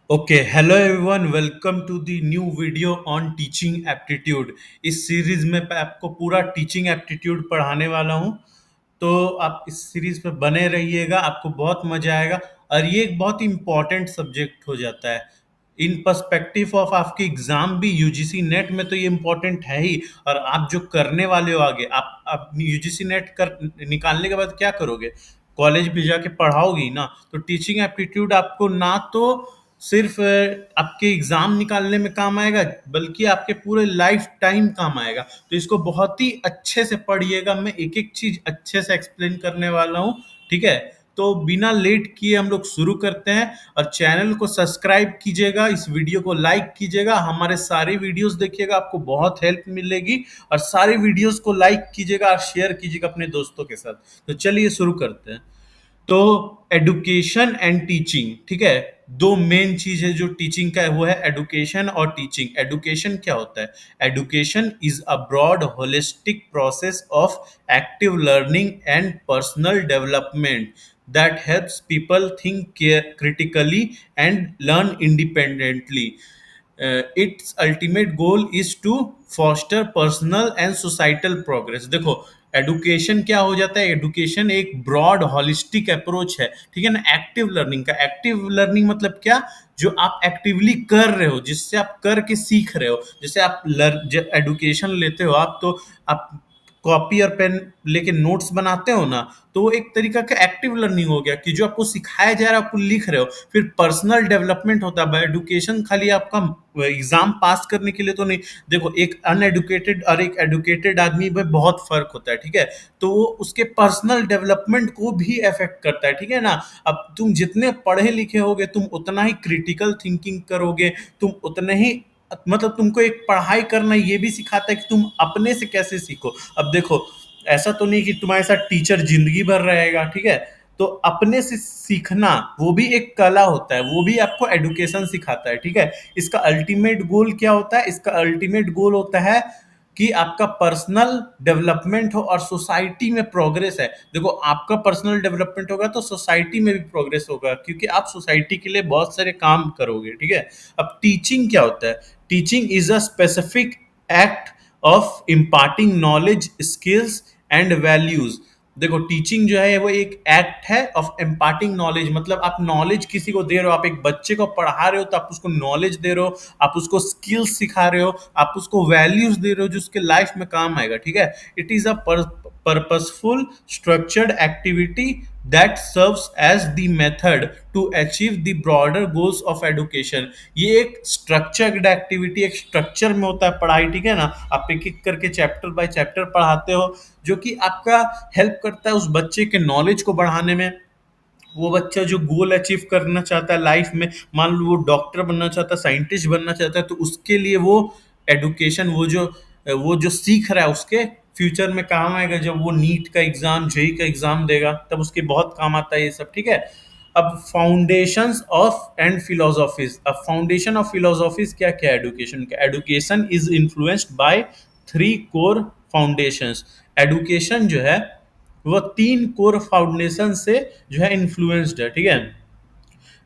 Okay, hello everyone, welcome to the new video on teaching aptitude. इस series में मैं आपको पूरा टीचिंग एप्टीट्यूड पढ़ाने वाला हूँ। तो आप इस सीरीज पे बने रहिएगा, आपको बहुत मजा आएगा। और ये एक बहुत इंपॉर्टेंट सब्जेक्ट हो जाता है इन पर्सपेक्टिव ऑफ आपके एग्जाम भी। यूजीसी नेट में तो ये इम्पोर्टेंट है ही। और आप जो करने वाले हो आगे, आप यूजीसी नेट कर निकालने के बाद क्या करोगे? कॉलेज भी जाके पढ़ाओगे ही ना। तो टीचिंग एप्टीट्यूड आपको ना तो सिर्फ आपके एग्जाम निकालने में काम आएगा, बल्कि आपके पूरे लाइफ टाइम काम आएगा। तो इसको बहुत ही अच्छे से पढ़िएगा, मैं एक एक चीज अच्छे से एक्सप्लेन करने वाला हूँ। ठीक है, तो बिना लेट किए हम लोग शुरू करते हैं। और चैनल को सब्सक्राइब कीजिएगा, इस वीडियो को लाइक कीजिएगा, हमारे सारे वीडियोस देखिएगा, आपको बहुत हेल्प मिलेगी। और सारे वीडियोस को लाइक कीजिएगा और शेयर कीजिएगा अपने दोस्तों के साथ। तो चलिए शुरू करते हैं। तो एडुकेशन एंड टीचिंग, ठीक है, दो मेन चीज है जो टीचिंग का है, वो है एडुकेशन और टीचिंग। एडुकेशन क्या होता है? Education is a broad holistic process of active learning and personal development that helps people think critically and learn independently. Its ultimate goal is to foster personal and societal progress. देखो, education क्या हो जाता है? Education एक broad holistic approach है, ठीक है ना, एक्टिव लर्निंग का। एक्टिव लर्निंग मतलब क्या? जो आप एक्टिवली कर रहे हो, जिससे आप करके सीख रहे हो। जैसे आप एडुकेशन लेते हो आप, तो आप कॉपी और पेन लेके नोट्स बनाते हो ना, तो वो एक तरीका का एक्टिव लर्निंग हो गया कि जो आपको सिखाया जा रहा है आपको लिख रहे हो। फिर पर्सनल डेवलपमेंट होता है। एडुकेशन खाली आपका एग्जाम पास करने के लिए तो नहीं। देखो, एक अनएडुकेटेड और एक एडुकेटेड आदमी में बहुत फर्क होता है, ठीक है। तो वो उसके पर्सनल डेवलपमेंट को भी अफेक्ट करता है, ठीक है ना। अब तुम जितने पढ़े लिखे होगे, तुम उतना ही क्रिटिकल थिंकिंग करोगे, तुम उतने ही, मतलब तुमको एक पढ़ाई करना ये भी सिखाता है कि तुम अपने से कैसे सीखो। अब देखो, ऐसा तो नहीं कि तुम्हारे साथ टीचर जिंदगी भर रहेगा, ठीक है। तो अपने से सीखना वो भी एक कला होता है, वो भी आपको एडुकेशन सिखाता है, ठीक है। इसका अल्टीमेट गोल क्या होता है? इसका अल्टीमेट गोल होता है कि आपका पर्सनल डेवलपमेंट हो और सोसाइटी में प्रोग्रेस है। देखो, आपका पर्सनल डेवलपमेंट होगा तो सोसाइटी में भी प्रोग्रेस होगा, क्योंकि आप सोसाइटी के लिए बहुत सारे काम करोगे, ठीक है। अब टीचिंग क्या होता है? Teaching is a specific act of imparting knowledge, skills and values. देखो, टीचिंग जो है वो एक एक्ट है ऑफ इम्पार्टिंग नॉलेज। मतलब आप नॉलेज किसी को दे रहे हो, आप एक बच्चे को पढ़ा रहे हो तो आप उसको नॉलेज दे रहे हो, आप उसको स्किल्स सिखा रहे हो, आप उसको वैल्यूज दे रहे हो जो उसके लाइफ में काम आएगा, ठीक है। It is a purposeful structured activity that serves as the method to achieve the broader goals of education। ये एक स्ट्रक्चर्ड एक्टिविटी, एक स्ट्रक्चर में होता है पढ़ाई, ठीक है ना। आप एक एक करके चैप्टर बाय चैप्टर पढ़ाते हो, जो कि आपका हेल्प करता है उस बच्चे के नॉलेज को बढ़ाने में। वो बच्चा जो गोल अचीव करना चाहता है लाइफ में, मान लो वो डॉक्टर बनना चाहता है, साइंटिस्ट बनना चाहता है, तो उसके लिए वो एडुकेशन, वो जो सीख रहा है उसके फ्यूचर में काम आएगा। जब वो नीट का एग्जाम, जेई का एग्जाम देगा, तब उसके बहुत काम आता है ये सब, ठीक है। अब फाउंडेशंस ऑफ एंड फिलोसॉफीज। अब फाउंडेशन ऑफ फिलोसॉफीज क्या क्या है एडुकेशन का? Education is influenced by three core foundations. Education जो है वो तीन कोर फाउंडेशन से जो है इन्फ्लुएंस्ड है, ठीक है।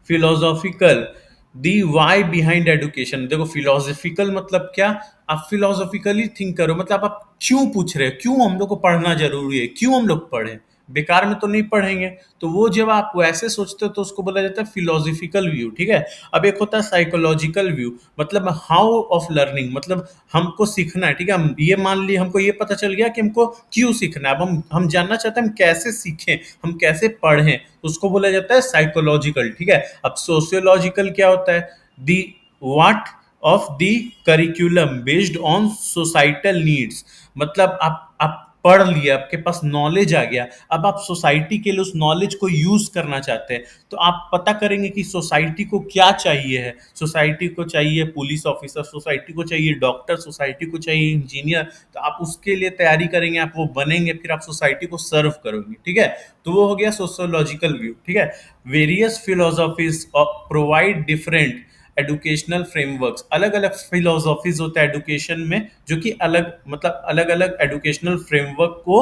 फिलोसॉफिकल, दी वाई बिहाइंड एडुकेशन। देखो, फिलोसॉफिकल मतलब क्या? आप फिलोसॉफिकली थिंक करो, मतलब आप क्यों पूछ रहे हो, क्यों हम लोग को पढ़ना जरूरी है, क्यों हम लोग पढ़े, बेकार में तो नहीं पढ़ेंगे। तो वो जब आप वैसे सोचते हो तो उसको बोला जाता है फिलोसॉफिकल व्यू, ठीक है। अब एक होता है साइकोलॉजिकल व्यू, मतलब हाउ ऑफ लर्निंग, मतलब हमको सीखना है, ठीक है। हम ये मान लिए, हमको ये पता चल गया कि हमको क्यों सीखना है, अब हम जानना चाहते हैं हम कैसे सीखें, हम कैसे पढ़ें, तो उसको बोला जाता है साइकोलॉजिकल, ठीक है। अब सोशियोलॉजिकल क्या होता है? The what of the curriculum based on societal needs. मतलब आप पढ़ लिया, आपके पास नॉलेज आ गया, अब आप सोसाइटी के लिए उस नॉलेज को यूज करना चाहते हैं, तो आप पता करेंगे कि सोसाइटी को क्या चाहिए है। सोसाइटी को चाहिए पुलिस ऑफिसर, सोसाइटी को चाहिए डॉक्टर, सोसाइटी को चाहिए इंजीनियर, तो आप उसके लिए तैयारी करेंगे, आप वो बनेंगे, फिर आप सोसाइटी को सर्व करोगे, ठीक है। तो वो हो गया सोशियोलॉजिकल व्यू, ठीक है। Various philosophies provide different educational frameworks. अलग अलग फिलोसॉफीज होता है एडुकेशन में, जो कि अलग, मतलब अलग अलग एडुकेशनल फ्रेमवर्क को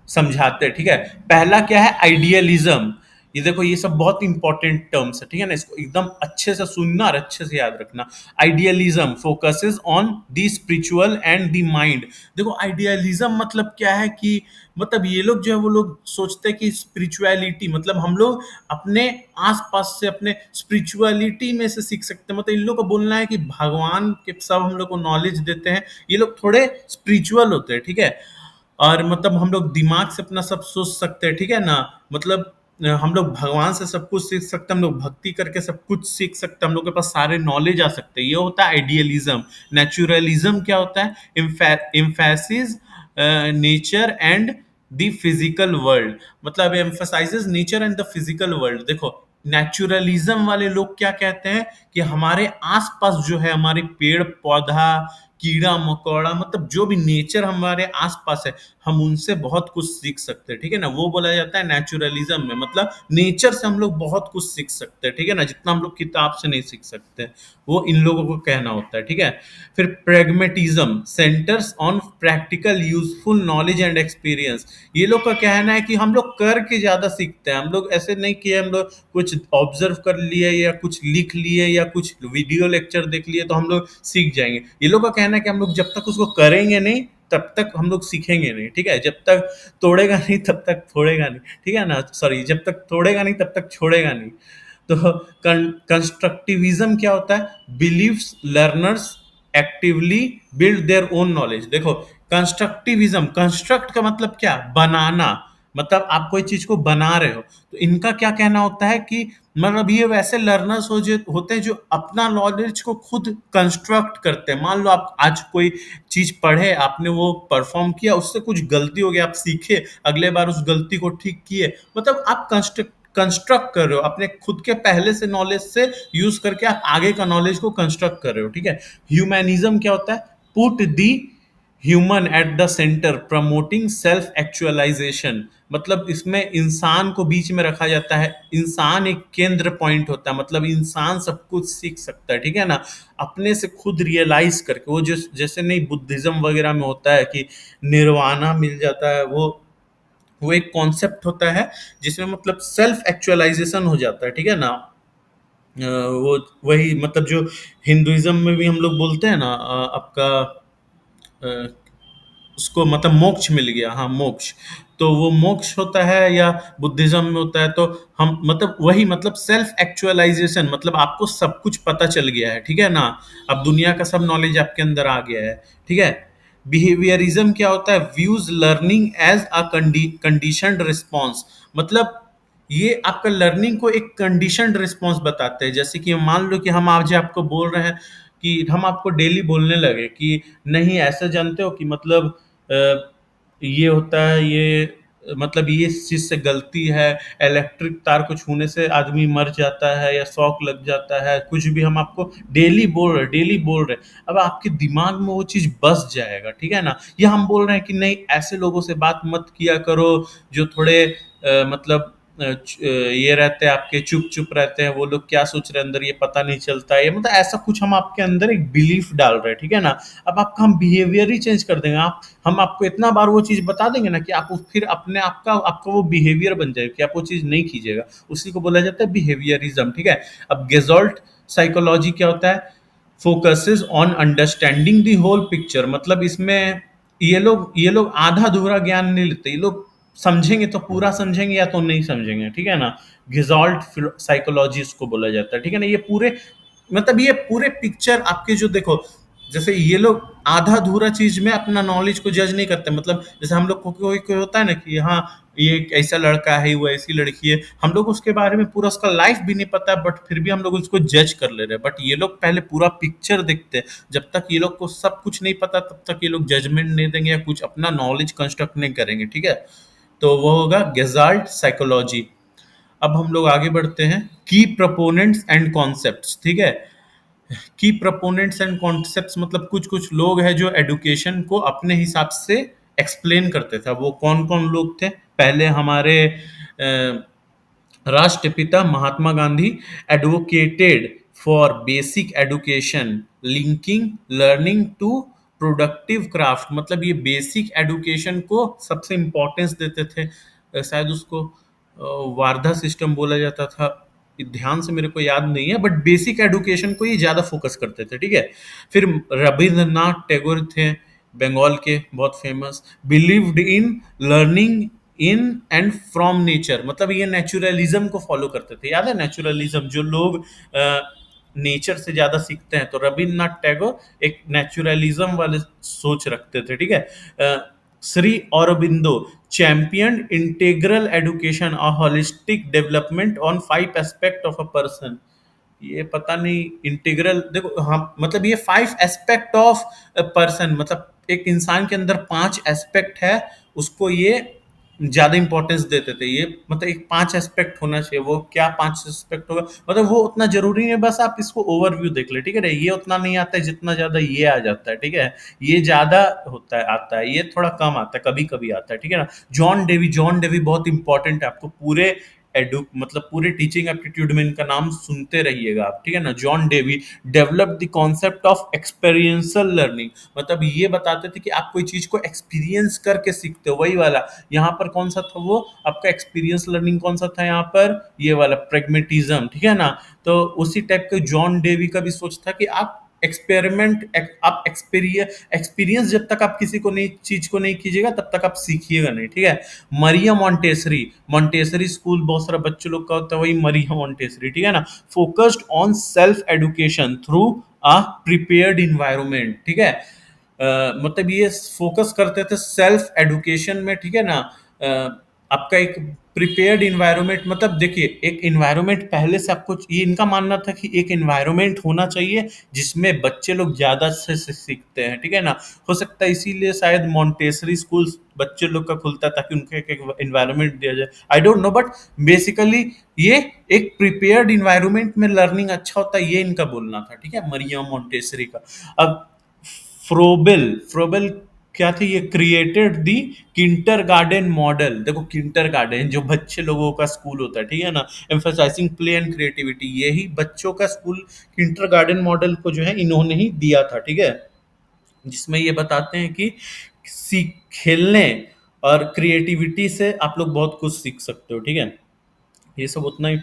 समझाते हैं, ठीक है। पहला क्या है? आइडियलिज्म। ये देखो, ये सब बहुत इंपॉर्टेंट टर्म्स है, ठीक है ना, इसको एकदम अच्छे से सुनना और अच्छे से याद रखना। Idealism focuses on the spiritual and the mind. देखो, आइडियलिज्म मतलब क्या है कि मतलब ये लोग जो है वो लोग सोचते हैं कि स्पिरिचुअलिटी मतलब हम लोग अपने आसपास से अपने स्पिरिचुअलिटी में से सीख सकते हैं। मतलब इन लोगों को बोलना है कि भगवान के सब हम लोग को नॉलेज देते हैं, ये लोग थोड़े स्पिरिचुअल होते हैं, ठीक है। और मतलब हम लोग दिमाग से अपना सब सोच सकते हैं, ठीक है ना। मतलब हम लोग भगवान से सब कुछ सीख सकते हैं, हम लोग भक्ति करके सब कुछ सीख सकते हैं, हम लोग के पास सारे नॉलेज आ सकते हैं, ये होता है आइडियलिज्म। नेचुरलिज्म क्या होता है? Emphasis nature and the physical world. मतलब emphasizes nature and the physical world. देखो, नेचुरलिज्म वाले लोग क्या कहते हैं कि हमारे आसपास जो है, हमारे पेड़ पौधा, कीड़ा मकोड़ा, मतलब जो भी नेचर हमारे आसपास है, हम उनसे बहुत कुछ सीख सकते हैं, ठीक है ना। वो बोला जाता है नेचुरलिज्म में, मतलब नेचर से हम लोग बहुत कुछ सीख सकते हैं, ठीक है ना, जितना हम लोग किताब से नहीं सीख सकते। वो इन लोगों को कहना होता है, ठीक है। फिर pragmatism centres on practical useful knowledge and experience. ये लोग का कहना है कि हम लोग करके ज्यादा सीखते हैं, हम लोग ऐसे नहीं किए, हम लोग कुछ ऑब्जर्व कर लिए या कुछ लिख लिए या कुछ वीडियो लेक्चर देख लिए तो हम लोग सीख जाएंगे। ये लोग का कहना है कि हम लोग जब तक उसको करेंगे नहीं तब तक हम लोग सीखेंगे नहीं, ठीक है। जब तक तोड़ेगा नहीं तब तक फोड़ेगा नहीं, ठीक है ना, सॉरी, जब तक तोड़ेगा नहीं तब तक छोड़ेगा नहीं। तो कंस्ट्रक्टिविज्म क्या होता है? Believes learners actively build their own knowledge. देखो, कंस्ट्रक्टिविज्म, कंस्ट्रक्ट का मतलब क्या? बनाना। मतलब आप कोई चीज को बना रहे हो, तो इनका क्या कहना होता है कि मतलब ये वैसे लर्नर्स हो जो होते हैं जो अपना नॉलेज को खुद कंस्ट्रक्ट करते हैं। मान लो आप आज कोई चीज पढ़े, आपने वो परफॉर्म किया, उससे कुछ गलती हो गई, आप सीखे, अगले बार उस गलती को ठीक किए, मतलब आप कंस्ट्रक्ट कर रहे हो अपने खुद के पहले से नॉलेज से यूज करके, आप आगे का नॉलेज को कंस्ट्रक्ट कर रहे हो, ठीक है। ह्यूमैनिज्म क्या होता है? Put the human at the centre promoting self actualisation. मतलब इसमें इंसान को बीच में रखा जाता है, इंसान एक केंद्र पॉइंट होता है, मतलब इंसान सब कुछ सीख सकता है, ठीक है ना, अपने से खुद रियलाइज करके। वो जो जैसे नहीं बुद्धिज्म वगैरह में होता है कि निर्वाणा मिल जाता है, वो एक कॉन्सेप्ट होता है जिसमें मतलब सेल्फ एक्चुअलाइजेशन हो जाता है, ठीक है ना। वो वही मतलब जो हिंदुइज्म में भी हम लोग बोलते हैं ना, आपका अ, उसको मतलब मोक्ष मिल गया, हाँ मोक्ष। तो वो मोक्ष होता है या बुद्धिज्म में होता है, तो हम मतलब वही मतलब सेल्फ एक्चुअलाइजेशन, मतलब आपको सब कुछ पता चल गया है, ठीक है ना। अब दुनिया का सब नॉलेज आपके अंदर आ गया है, ठीक है। बिहेवियरिज्म क्या होता है? Views learning as a conditioned response. मतलब ये आपका लर्निंग को एक कंडीशनड रिस्पॉन्स बताते हैं। जैसे कि मान लो कि हम आज आपको बोल रहे हैं कि हम आपको डेली बोलने लगे कि नहीं ऐसे जानते हो कि मतलब ये होता है, ये मतलब ये इस चीज से गलती है, इलेक्ट्रिक तार को छूने से आदमी मर जाता है या शॉक लग जाता है, कुछ भी हम आपको डेली बोल रहे हैं, अब आपके दिमाग में वो चीज बस जाएगा, ठीक है ना। या हम बोल रहे हैं कि नहीं ऐसे लोगों से बात मत किया करो जो थोड़े मतलब ये रहते हैं आपके, चुप चुप रहते हैं, वो लोग क्या सोच रहे हैं अंदर ये पता नहीं चलता है, ये मतलब ऐसा कुछ हम आपके अंदर एक बिलीफ डाल रहे हैं, ठीक है ना। अब आपका हम बिहेवियर ही चेंज कर देंगे, आप हम आपको इतना बार वो चीज बता देंगे ना कि आप फिर अपने आपका वो बिहेवियर बन जाएगा कि आप वो चीज नहीं कीजिएगा। उसी को बोला जाता है बिहेवियरिज्म, ठीक है। अब गेजोल्ट साइकोलॉजी क्या होता है? Focuses on understanding the whole picture. मतलब इसमें ये लोग आधा अधूरा ज्ञान नहीं लेते, ये लोग समझेंगे तो पूरा समझेंगे या तो नहीं समझेंगे, ठीक है ना। गिजॉल्ट साइकोलॉजी इसको बोला जाता है, ठीक है ना। ये पूरे मतलब ये पूरे पिक्चर आपके जो देखो, जैसे ये लोग आधा अधूरा चीज में अपना नॉलेज को जज नहीं करते। मतलब जैसे हम लोग को कोई कोई होता है ना कि हाँ ये एक ऐसा लड़का है, वो ऐसी लड़की है, हम लोग उसके बारे में पूरा उसका लाइफ भी नहीं पता, बट फिर भी हम लोग उसको जज कर ले रहे हैं। बट ये लोग पहले पूरा पिक्चर देखते हैं। जब तक ये लोग को सब कुछ नहीं पता तब तक ये लोग जजमेंट नहीं देंगे या कुछ अपना नॉलेज कंस्ट्रक्ट नहीं करेंगे, ठीक है। तो वो होगा गेजाल्ट साइकोलॉजी। अब हम लोग आगे बढ़ते हैं, की प्रोपोनेंट्स एंड कॉन्सेप्ट्स, ठीक है। की प्रोपोनेंट्स एंड कॉन्सेप्ट्स मतलब कुछ कुछ लोग हैं जो एडुकेशन को अपने हिसाब से एक्सप्लेन करते थे। वो कौन कौन लोग थे? पहले हमारे राष्ट्रपिता Mahatma Gandhi advocated for basic education linking learning to productive craft. मतलब ये बेसिक एजुकेशन को सबसे इम्पोर्टेंस देते थे। शायद उसको वारधा सिस्टम बोला जाता था, ध्यान से मेरे को याद नहीं है, बट बेसिक एडुकेशन को ये ज़्यादा फोकस करते थे, ठीक है। फिर रविंद्रनाथ टैगोर थे, बंगाल के बहुत famous, believed in learning in and from nature, मतलब ये नेचुरलिज्म को फॉलो करते थे। याद है नेचुरलिज्म, जो लोग नेचर से ज्यादा सीखते हैं, तो रविन्द्रनाथ टैगोर एक नेचुरलिज्म वाले सोच रखते थे, ठीक है। Shri Aurobindo champion integral education, a holistic development on 5 aspect of a person. ये पता नहीं इंटीग्रल, देखो हाँ, मतलब ये 5 एस्पेक्ट ऑफ अ पर्सन, मतलब एक इंसान के अंदर 5 एस्पेक्ट है, उसको ये ज्यादा इंपॉर्टेंस देते थे। ये मतलब एक 5 एस्पेक्ट होना चाहिए, वो क्या 5 एस्पेक्ट होगा, मतलब वो उतना जरूरी नहीं है, बस आप इसको ओवरव्यू देख ले, ठीक है ना। ये उतना नहीं आता है जितना ज्यादा ये आ जाता है, ठीक है। ये ज्यादा होता है, आता है, ये थोड़ा कम आता है, कभी कभी आता है, ठीक है ना। जॉन डेवी बहुत इंपॉर्टेंट है, आपको पूरे एडु मतलब पूरे टीचिंग एप्टीट्यूड में इनका नाम सुनते रहिएगा आप, ठीक है ना। John Dewey develop the concept of experiential learning, मतलब ये बताते थे कि आप कोई चीज को एक्सपीरियंस करके सीखते हो, वही वाला यहाँ पर कौन सा था, वो आपका एक्सपीरियंस लर्निंग कौन सा था यहाँ पर, ये वाला प्रेगमेटिज्म, ठीक है ना। तो उसी टाइप के जॉन डेवी का भी सोच था कि आप आप एक्सपीरियंस जब तक आप किसी को नई चीज को नहीं कीजिएगा तब तक आप सीखिएगा नहीं, ठीक है। मरिया मॉन्टेसरी, मॉन्टेसरी स्कूल बहुत सारा बच्चों लोग का होता है, वही मरिया मॉन्टेसरी, ठीक है ना। Focused on self education through a prepared environment, ठीक है। मतलब ये फोकस करते थे सेल्फ एडुकेशन में, ठीक है ना। आपका एक प्रिपेयर्ड इन्वायरमेंट, मतलब देखिए एक इन्वायरमेंट पहले से आपको, ये इनका मानना था कि एक इन्वायरमेंट होना चाहिए जिसमें बच्चे लोग ज्यादा से सीखते हैं, ठीक है ना। हो सकता है इसीलिए शायद मॉन्टेसरी स्कूल बच्चे लोग का खुलता है, ताकि उनको एक इन्वायरमेंट दिया जाए, I don't know, but basically ये एक प्रिपेयर्ड इन्वायरमेंट में लर्निंग अच्छा होता है, ये इनका बोलना था, ठीक है, मरियम मॉन्टेसरी का। अब फ्रोबेल, फ्रोबेल क्या थी, ये क्रिएटेड दी किंटर गार्डन मॉडल। देखो किंटर गार्डन जो बच्चे लोगों का स्कूल होता है, ठीक है ना, एम्फेसाइजिंग प्ले एंड क्रिएटिविटी, यही बच्चों का स्कूल किंटर गार्डन मॉडल को जो है इन्होंने ही दिया था, ठीक है। जिसमें ये बताते हैं कि सीख खेलने और क्रिएटिविटी से आप लोग बहुत कुछ सीख सकते हो, ठीक है। ये सब उतना ही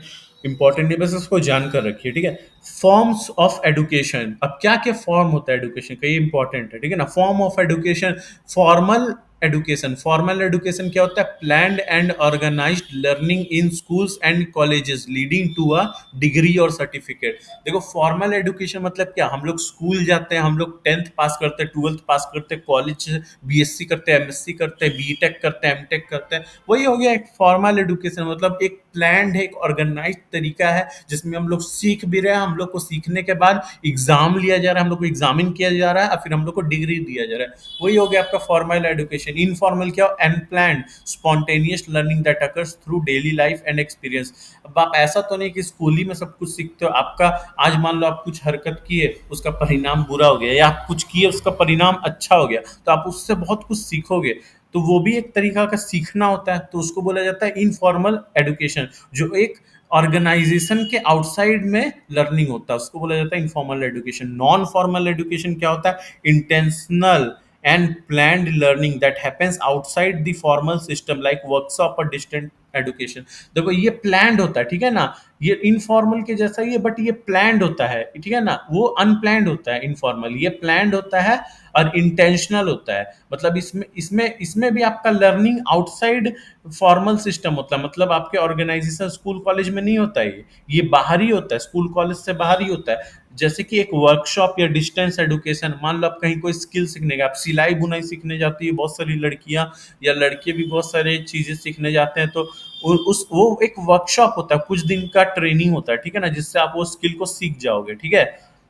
इंपॉर्टेंट नहीं, बस इसको जानकर रखिए, ठीक है। फॉर्म्स ऑफ एडुकेशन, अब क्या क्या फॉर्म होता है एडुकेशन का, ये इंपॉर्टेंट है, ठीक है ना। Form of education, formal education, formal education क्या होता है, planned and organised learning in schools and colleges leading to a degree और सर्टिफिकेट। देखो फॉर्मल एडुकेशन मतलब क्या, हम लोग स्कूल जाते हैं, हम लोग 10th पास करते हैं, 12th पास करते हैं, कॉलेज बीएससी करते हैं, एमएससी करते हैं, बीटेक करते हैं, एमटेक करते हैं, वही हो गया एक फॉर्मल एडुकेशन। मतलब एक प्लान्ड है, एक ऑर्गेनाइज्ड तरीका है जिसमें हम लोग सीख भी रहे हैं, हम लोग को सीखने के बाद एग्जाम लिया जा रहा है, हम लोग को एग्जामिन किया जा रहा है, और फिर हम लोग को डिग्री दिया जा रहा है, वही हो गया आपका फॉर्मल एडुकेशन। इनफॉर्मल क्या, unplanned spontaneous learning that occurs through daily life and experience. अब आप ऐसा तो नहीं कि स्कूल ही में सब कुछ सीखते हो, आपका आज मान लो आप कुछ हरकत किए, उसका परिणाम बुरा हो गया, या आप कुछ किए उसका परिणाम अच्छा हो गया, तो आप उससे बहुत कुछ सीखोगे, तो वो भी एक तरीका का सीखना होता है, तो उसको बोला जाता है इनफॉर्मल एडुकेशन। जो एक ऑर्गेनाइजेशन के आउटसाइड में लर्निंग होता है उसको बोला जाता है informal education. Non formal education क्या होता है, intentional and planned learning that happens outside the formal system like workshop और डिस्टेंट एडुकेशन। देखो ये प्लान्ड होता है, ठीक है ना, ये इनफॉर्मल के जैसा ही है, बट ये प्लान्ड होता है, ठीक है ना। वो अनप्लान्ड होता है इनफॉर्मल, ये प्लान्ड होता है और इंटेंशनल होता है। मतलब इसमें इसमें इसमें भी आपका लर्निंग आउटसाइड फॉर्मल सिस्टम होता है, मतलब आपके ऑर्गेनाइजेशन स्कूल कॉलेज में नहीं होता है, ये बाहर ही होता है, स्कूल कॉलेज से बाहर ही होता है। जैसे कि एक वर्कशॉप या डिस्टेंस एडुकेशन, मान लो आप कहीं कोई स्किल सीखने गए, आप सिलाई बुनाई सीखने जाती है बहुत सारी लड़कियां या लड़के भी बहुत सारे चीजें सीखने जाते हैं, तो वो एक वर्कशॉप होता है, कुछ दिन का ट्रेनिंग होता है, ठीक है ना, जिससे आप वो स्किल को सीख जाओगे, ठीक है।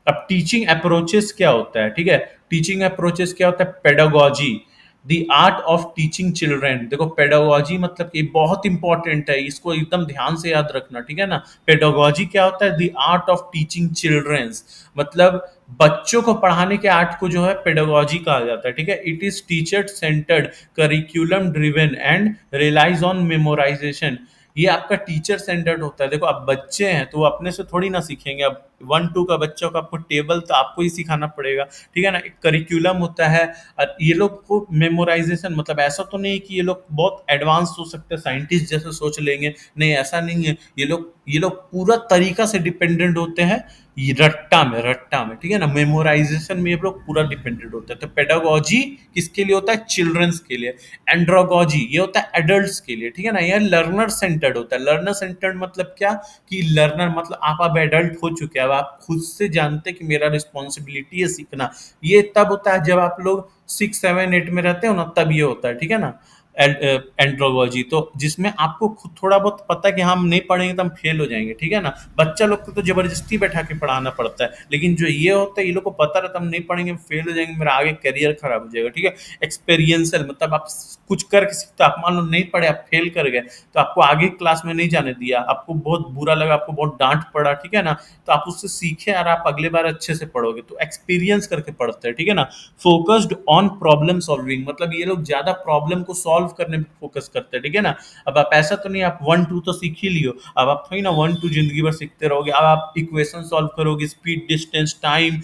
अब टीचिंग अप्रोचेस क्या होता है, ठीक है। टीचिंग अप्रोचेस क्या होता है, pedagogy, the art of teaching children. देखो पेडागोजी मतलब कि बहुत इंपॉर्टेंट है, इसको एकदम ध्यान से याद रखना, ठीक है ना। पेडागोजी क्या होता है, the art of teaching childrens, मतलब बच्चों को पढ़ाने के आर्ट को जो है पेडागोजी कहा जाता है, ठीक है। It is teacher centred, curriculum driven and relies on memorisation. ये आपका टीचर सेंटर्ड होता है। देखो अब बच्चे हैं तो वो अपने से थोड़ी ना सीखेंगे, अब वन टू का बच्चों का आपको टेबल तो आपको ही सिखाना पड़ेगा, ठीक है ना। एक करिकुलम होता है। और ये लोग को मेमोराइजेशन, मतलब ऐसा तो नहीं है कि ये लोग बहुत एडवांस हो सकते हैं, साइंटिस्ट जैसे सोच लेंगे, नहीं ऐसा नहीं है। ये लोग पूरा तरीका से डिपेंडेंट होते हैं ये रट्टा में, ठीक है ना। मेमोराइजेशन में ये लोग पूरा डिपेंडेंट होते हैं। तो पेडागोजी किसके लिए होता है? चिल्ड्रंस के लिए। एंड्रोगोजी ये होता है एडल्ट्स के लिए, ठीक है ना। ये लर्नर सेंटर्ड होता है। लर्नर सेंटर्ड मतलब क्या, कि लर्नर मतलब आप अब एडल्ट हो चुके हैं, अब आप खुद से जानते हैं कि मेरा रिस्पॉन्सिबिलिटी है सीखना। ये तब होता है जब आप लोग 6 7 8 में रहते हो ना, तब ये होता है, ठीक है ना। एंड्रोलॉजी तो जिसमें आपको खुद थोड़ा बहुत पता है कि हम नहीं पढ़ेंगे तो हम फेल हो जाएंगे, ठीक है ना। बच्चा लोग को तो जबरदस्ती बैठा के पढ़ाना पड़ता है, लेकिन जो ये होता है ये लोग को पता रहता है हम नहीं पढ़ेंगे फेल हो जाएंगे, मेरा आगे करियर खराब हो जाएगा, ठीक है। एक्सपीरियंशियल मतलब आप कुछ करके सीखते हो, आप मान लो नहीं पढ़े, आप फेल कर गए, तो आपको आगे क्लास में नहीं जाने दिया, आपको बहुत बुरा लगा, आपको बहुत डांट पड़ा, ठीक है ना। तो आप उससे सीखे और आप अगले बार अच्छे से पढ़ोगे, तो एक्सपीरियंस करके पढ़ते हैं, ठीक है ना। फोकस्ड ऑन प्रॉब्लम सॉल्विंग मतलब ये लोग ज्यादा प्रॉब्लम को सॉल्व करने पे फोकस करते हैं, ठीक है ना। अब आप ऐसा तो नहीं आप वन टू तो सीख ही लियो, अब आप थोड़ी ना वन टू जिंदगी भर सीखते रहोगे। अब आप इक्वेशन सॉल्व करोगे, स्पीड, डिस्टेंस, टाइम,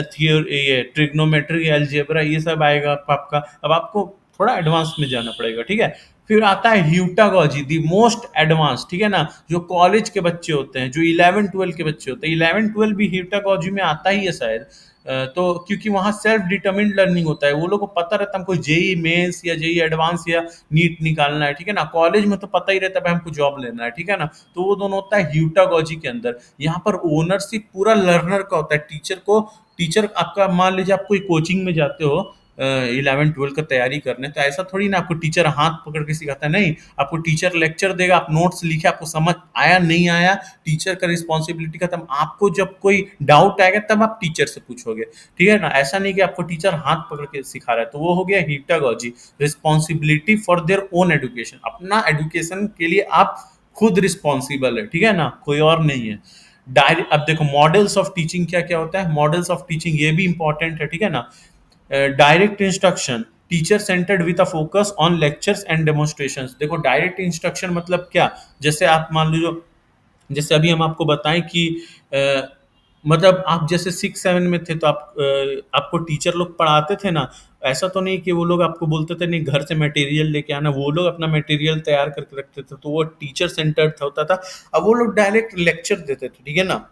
थियोरी, ये ट्रिग्नोमेट्री, अलजेब्रा, ये सब आएगा आपका। अब आपको थोड़ा एडवांस में जाना पड़ेगा, ठीक है। फिर आता है ह्यूटागोजी, दी मोस्ट एडवांस, ठीक है ना। जो कॉलेज के बच्चे होते हैं, जो 11 12 के बच्चे होते हैं, 11 12 भी ह्यूटागोजी में आता ही है शायद। तो क्योंकि वहाँ सेल्फ डिटर्मिन्ड लर्निंग होता है, वो लोग को पता रहता है हमको जेई मेंस या जेई एडवांस या नीट निकालना है, ठीक है ना। कॉलेज में तो पता ही रहता है भाई हमको जॉब लेना है, ठीक है ना। तो वो दोनों होता है ह्यूटागोजी के अंदर। यहाँ पर ओनरशिप पूरा लर्नर का होता है। टीचर आपका मान लीजिए आप कोई कोचिंग में जाते हो 11 12 का तैयारी करने, तो ऐसा थोड़ी ना आपको टीचर हाथ पकड़ के सिखाता है, नहीं। आपको टीचर लेक्चर देगा, आप नोट्स लिखे, आपको समझ आया नहीं आया, टीचर का रिस्पॉन्सिबिलिटी खत्म। आपको जब कोई डाउट आएगा तब आप टीचर से पूछोगे, ठीक है ना। ऐसा नहीं कि आपको टीचर हाथ पकड़ के सिखा रहा है, तो वो हो गया heutagogy. Responsibility for their own education, अपना एजुकेशन के लिए आप खुद रिस्पॉन्सिबल है, ठीक है ना, कोई और नहीं है। डायरेक्ट अब देखो मॉडल्स ऑफ टीचिंग क्या क्या होता है। मॉडल्स ऑफ टीचिंग ये भी इंपॉर्टेंट है, ठीक है ना। Direct instruction, teacher centred with a focus on lectures and demonstrations. देखो डायरेक्ट इंस्ट्रक्शन मतलब क्या, जैसे आप मान लीजिए, जैसे अभी हम आपको बताएं कि मतलब आप जैसे 6 7 में थे तो आपको टीचर लोग पढ़ाते थे ना। ऐसा तो नहीं कि वो लोग आपको बोलते थे नहीं घर से मटेरियल लेके आना, वो लोग अपना मटेरियल तैयार करके रखते थे, तो वो टीचर सेंटर्ड होता था। अब वो लोग डायरेक्ट लेक्चर देते थे, ठीक है ना।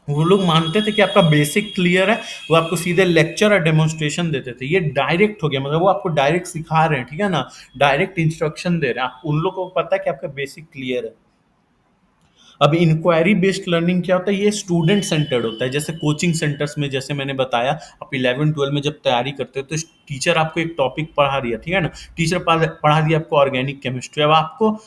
वो लोग मानते थे कि आपका बेसिक क्लियर है, वो आपको सीधे लेक्चर और डेमोन्स्ट्रेशन देते थे। ये डायरेक्ट हो गया, मतलब वो आपको डायरेक्ट सिखा रहे हैं, ठीक है ना। डायरेक्ट इंस्ट्रक्शन दे रहे हैं, आप उन लोगों को पता है कि आपका बेसिक क्लियर है। अब इंक्वायरी बेस्ड लर्निंग क्या होता है, ये स्टूडेंट सेंटर्ड होता है। जैसे कोचिंग सेंटर्स में, जैसे मैंने बताया, आप 11 12 में जब तैयारी करते हो तो टीचर आपको एक टॉपिक पढ़ा दिया, ठीक है ना। टीचर पढ़ा दिया आपको ऑर्गेनिक केमिस्ट्री। अब आपको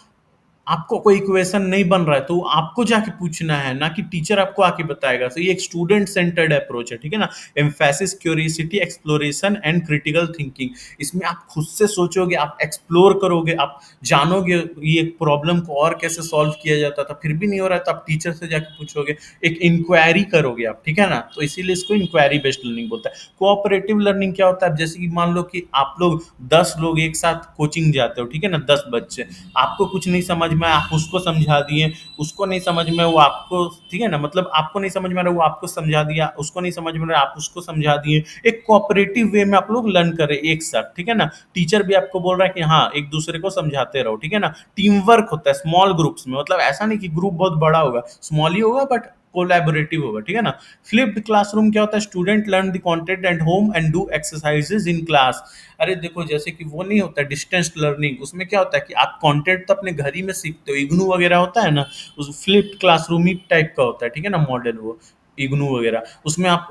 आपको कोई इक्वेशन नहीं बन रहा है तो आपको जाके पूछना है, ना कि टीचर आपको आके बताएगा। तो ये एक स्टूडेंट सेंटर्ड अप्रोच है, ठीक है ना। Emphasis, curiosity, exploration and critical thinking. इसमें आप खुद से सोचोगे, आप एक्सप्लोर करोगे, आप जानोगे ये प्रॉब्लम को और कैसे सॉल्व किया जाता था, फिर भी नहीं हो रहा है तो आप टीचर से जाके पूछोगे, एक इंक्वायरी करोगे आप, ठीक है ना। तो इसीलिए इसको इंक्वायरी बेस्ड लर्निंग बोलता है। कोऑपरेटिव लर्निंग क्या होता है, जैसे कि मान लो कि आप लोग 10 लोग एक साथ कोचिंग जाते हो, ठीक है ना, 10 बच्चे। आपको कुछ नहीं समझ में आया, आप उसको समझा दिए, उसको नहीं समझ में वो आपको, ठीक है ना, मतलब आपको नहीं समझ में आ रहा वो आपको समझा दिया, उसको नहीं समझ में आ रहा आप उसको समझा दिए। एक कोऑपरेटिव वे में आप लोग लर्न कर रहे हैं एक साथ, ठीक है ना। टीचर भी आपको बोल रहा है कि हाँ एक दूसरे को समझाते रहो, ठीक है ना। टीम वर्क होता है स्मॉल ग्रुप्स में, मतलब ऐसा नहीं कि ग्रुप बहुत बड़ा होगा, स्मॉल ही होगा बट कोलैबोरेटिव होगा, ठीक है ना। फ्लिप्ड क्लासरूम क्या होता है, student learn the content at home and do exercises in class. अरे देखो जैसे कि वो नहीं होता डिस्टेंस लर्निंग, उसमें क्या होता है कि आप कंटेंट तो अपने घर ही में सीखते हो, इग्नू वगैरह होता है ना, उस फ्लिप्ड क्लासरूम ही टाइप का होता है, ठीक है ना, मॉडल वो इग्नू वगैरह। उसमें आप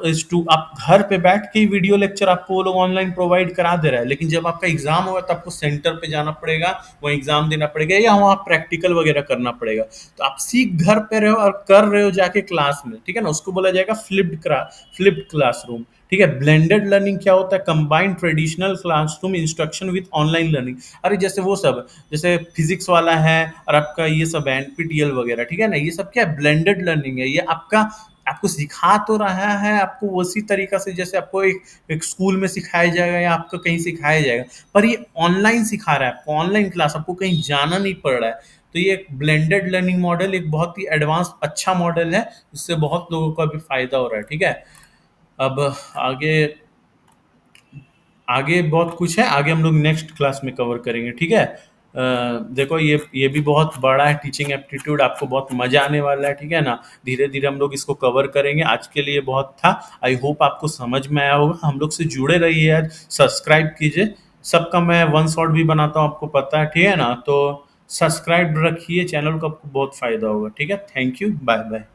घर पे बैठ के ही वीडियो लेक्चर आपको वो लोग ऑनलाइन प्रोवाइड करा दे रहा है, लेकिन जब आपका एग्जाम होगा तो आपको सेंटर पे जाना पड़ेगा, वहाँ एग्जाम देना पड़ेगा या वहाँ प्रैक्टिकल वगैरह करना पड़ेगा। तो आप सीख घर पे रहे हो और कर रहे हो जाके क्लास में, ठीक है ना, उसको बोला जाएगा फ्लिप्ड क्लासरूम, ठीक है। ब्लेंडेड लर्निंग क्या होता है, combined traditional classroom instruction with online learning. अरे जैसे वो सब, जैसे फिजिक्स वाला है और आपका ये सब है एनपीटीईएल वगैरह, ठीक है ना, ये सब क्या है, ब्लेंडेड लर्निंग है। ये आपका आपको सिखा तो रहा है आपको उसी तरीका से जैसे आपको एक स्कूल में सिखाया जाएगा या आपको कहीं सिखाया जाएगा, पर ये ऑनलाइन सिखा रहा है आपको, ऑनलाइन क्लास, आपको कहीं जाना नहीं पड़ रहा है, तो ये एक ब्लेंडेड लर्निंग मॉडल एक बहुत ही एडवांस अच्छा मॉडल है, इससे बहुत लोगों को अभी फ़ायदा हो रहा है, ठीक है? अब आगे आगे बहुत कुछ है, आगे हम लोग नेक्स्ट क्लास में कवर करेंगे, ठीक है? देखो ये भी बहुत बड़ा है टीचिंग एप्टीट्यूड, आपको बहुत मजा आने वाला है, ठीक है ना? धीरे धीरे हम लोग इसको कवर करेंगे, आज के लिए बहुत था। आई होप आपको समझ में आया होगा, हम लोग से जुड़े रहिए यार, सब्सक्राइब कीजिए। सबका मैं वन शॉट भी बनाता हूँ, आपको पता है, ठीक है ना? तो सब्सक्राइब रखिए चैनल को, आपको बहुत फायदा होगा, ठीक है? Thank you, bye bye.